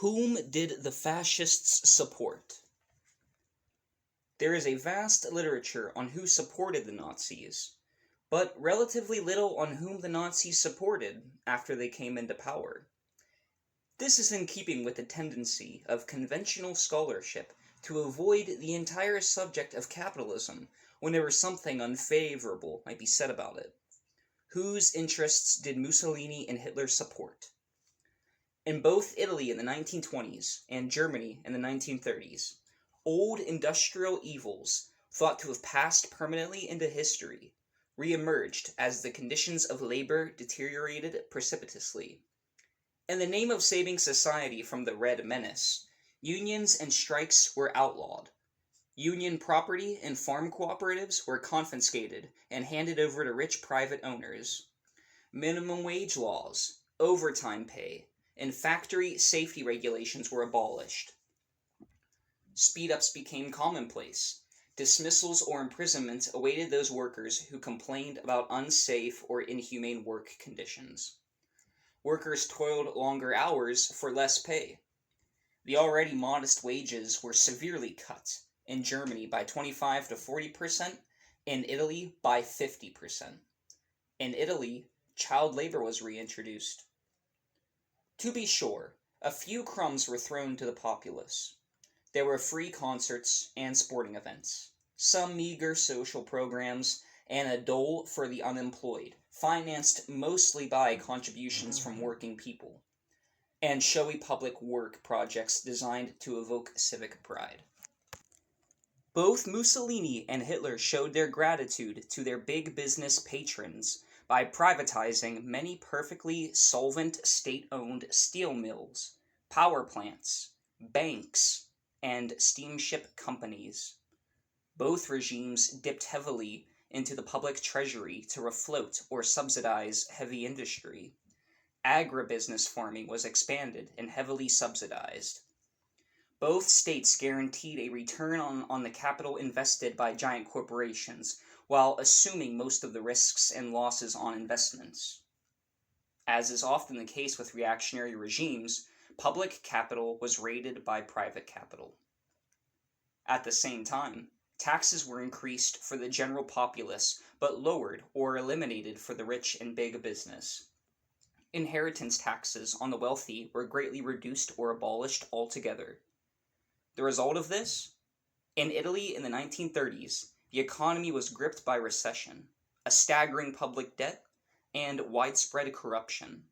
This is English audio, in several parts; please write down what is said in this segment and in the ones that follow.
Whom did the fascists support? There is a vast literature on who supported the Nazis, but relatively little on whom the Nazis supported after they came into power. This is in keeping with the tendency of conventional scholarship to avoid the entire subject of capitalism whenever something unfavorable might be said about it. Whose interests did Mussolini and Hitler support? In both Italy in the 1920s and Germany in the 1930s, old industrial evils, thought to have passed permanently into history, re-emerged as the conditions of labor deteriorated precipitously. In the name of saving society from the Red Menace, unions and strikes were outlawed. Union property and farm cooperatives were confiscated and handed over to rich private owners. Minimum wage laws, overtime pay, and factory safety regulations were abolished. Speed-ups became commonplace. Dismissals or imprisonment awaited those workers who complained about unsafe or inhumane work conditions. Workers toiled longer hours for less pay. The already modest wages were severely cut, in Germany by 25 to 40%, in Italy by 50%. In Italy, child labor was reintroduced. To be sure, a few crumbs were thrown to the populace. There were free concerts and sporting events, some meager social programs, and a dole for the unemployed, financed mostly by contributions from working people, and showy public work projects designed to evoke civic pride. Both Mussolini and Hitler showed their gratitude to their big business patrons by privatizing many perfectly solvent state-owned steel mills, power plants, banks, and steamship companies. Both regimes dipped heavily into the public treasury to refloat or subsidize heavy industry. Agribusiness farming was expanded and heavily subsidized. Both states guaranteed a return on the capital invested by giant corporations, while assuming most of the risks and losses on investments. As is often the case with reactionary regimes, public capital was raided by private capital. At the same time, taxes were increased for the general populace, but lowered or eliminated for the rich and big business. Inheritance taxes on the wealthy were greatly reduced or abolished altogether. The result of this? In Italy in the 1930s, the economy was gripped by recession, a staggering public debt, and widespread corruption.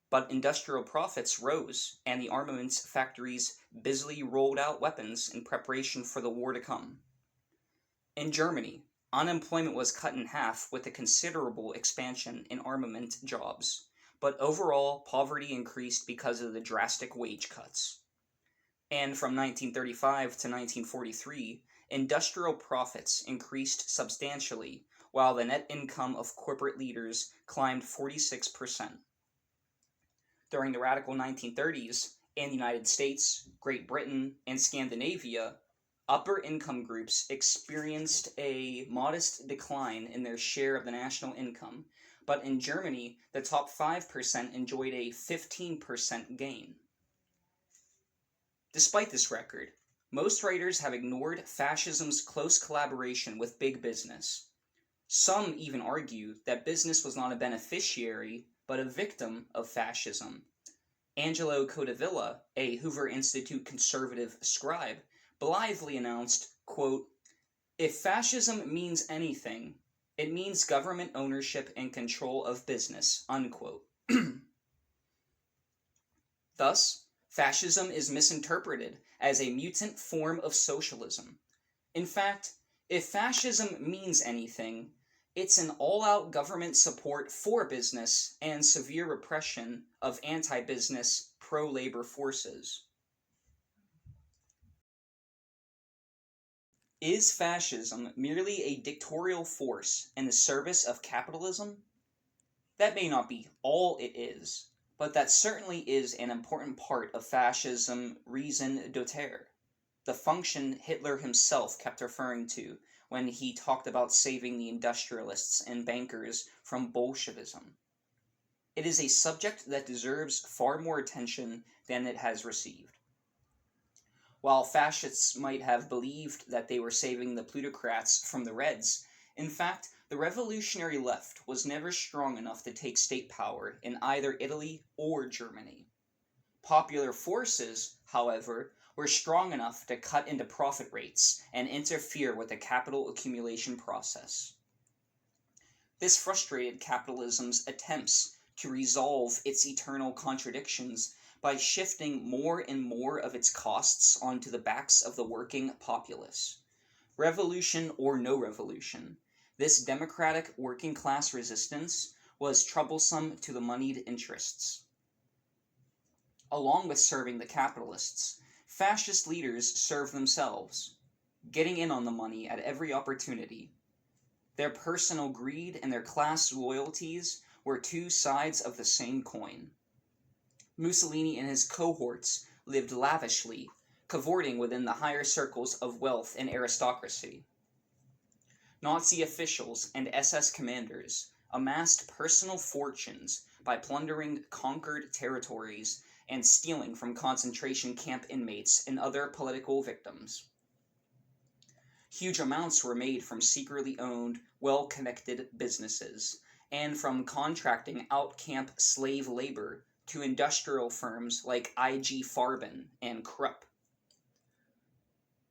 But industrial profits rose, and the armaments factories busily rolled out weapons in preparation for the war to come. In Germany, unemployment was cut in half with a considerable expansion in armament jobs, but overall poverty increased because of the drastic wage cuts. And from 1935 to 1943, industrial profits increased substantially, while the net income of corporate leaders climbed 46%. During the radical 1930s, in the United States, Great Britain, and Scandinavia, upper income groups experienced a modest decline in their share of the national income, but in Germany, the top 5% enjoyed a 15% gain. Despite this record, most writers have ignored fascism's close collaboration with big business. Some even argue that business was not a beneficiary, but a victim of fascism. Angelo Codevilla, a Hoover Institute conservative scribe, blithely announced, quote, "If fascism means anything, it means government ownership and control of business," unquote. Thus, fascism is misinterpreted as a mutant form of socialism. In fact, if fascism means anything, it's an all-out government support for business and severe repression of anti-business, pro-labor forces. Is fascism merely a dictatorial force in the service of capitalism? That may not be all it is, but that certainly is an important part of fascism raison d'être, the function Hitler himself kept referring to when he talked about saving the industrialists and bankers from Bolshevism. It is a subject that deserves far more attention than it has received. While fascists might have believed that they were saving the plutocrats from the Reds, in fact, the revolutionary left was never strong enough to take state power in either Italy or Germany. Popular forces, however, were strong enough to cut into profit rates and interfere with the capital accumulation process. This frustrated capitalism's attempts to resolve its eternal contradictions by shifting more and more of its costs onto the backs of the working populace. Revolution or no revolution, this democratic working class resistance was troublesome to the moneyed interests. Along with serving the capitalists, fascist leaders served themselves, getting in on the money at every opportunity. Their personal greed and their class loyalties were two sides of the same coin. Mussolini and his cohorts lived lavishly, cavorting within the higher circles of wealth and aristocracy. Nazi officials and SS commanders amassed personal fortunes by plundering conquered territories and stealing from concentration camp inmates and other political victims. Huge amounts were made from secretly owned, well-connected businesses, and from contracting out camp slave labor to industrial firms like IG Farben and Krupp.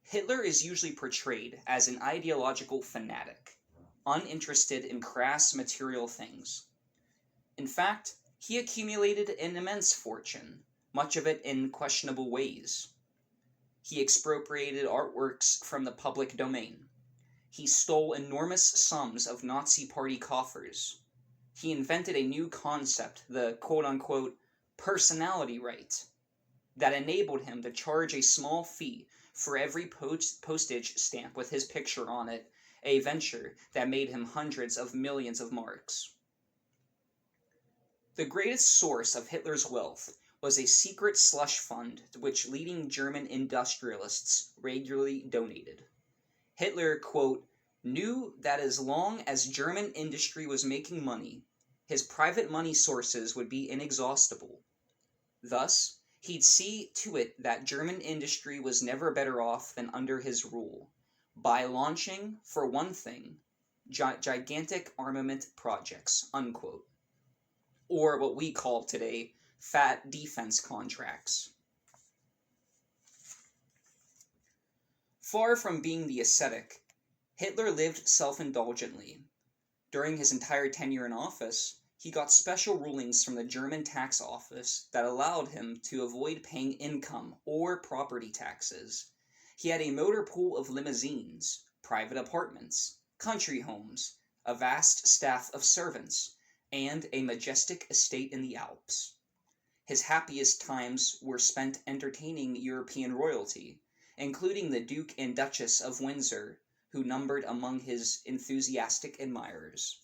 Hitler is usually portrayed as an ideological fanatic, uninterested in crass material things. In fact, he accumulated an immense fortune, much of it in questionable ways. He expropriated artworks from the public domain. He stole enormous sums of Nazi party coffers. He invented a new concept, the quote-unquote personality right, that enabled him to charge a small fee for every postage stamp with his picture on it, a venture that made him hundreds of millions of marks. The greatest source of Hitler's wealth was a secret slush fund to which leading German industrialists regularly donated. Hitler, quote, knew that as long as German industry was making money, his private money sources would be inexhaustible. Thus, he'd see to it that German industry was never better off than under his rule, by launching, for one thing, gigantic armament projects, unquote, or what we call today fat defense contracts. Far from being the ascetic, Hitler lived self-indulgently. During his entire tenure in office, he got special rulings from the German tax office that allowed him to avoid paying income or property taxes. He had a motor pool of limousines, private apartments, country homes, a vast staff of servants, and a majestic estate in the Alps. His happiest times were spent entertaining European royalty, including the Duke and Duchess of Windsor, who numbered among his enthusiastic admirers.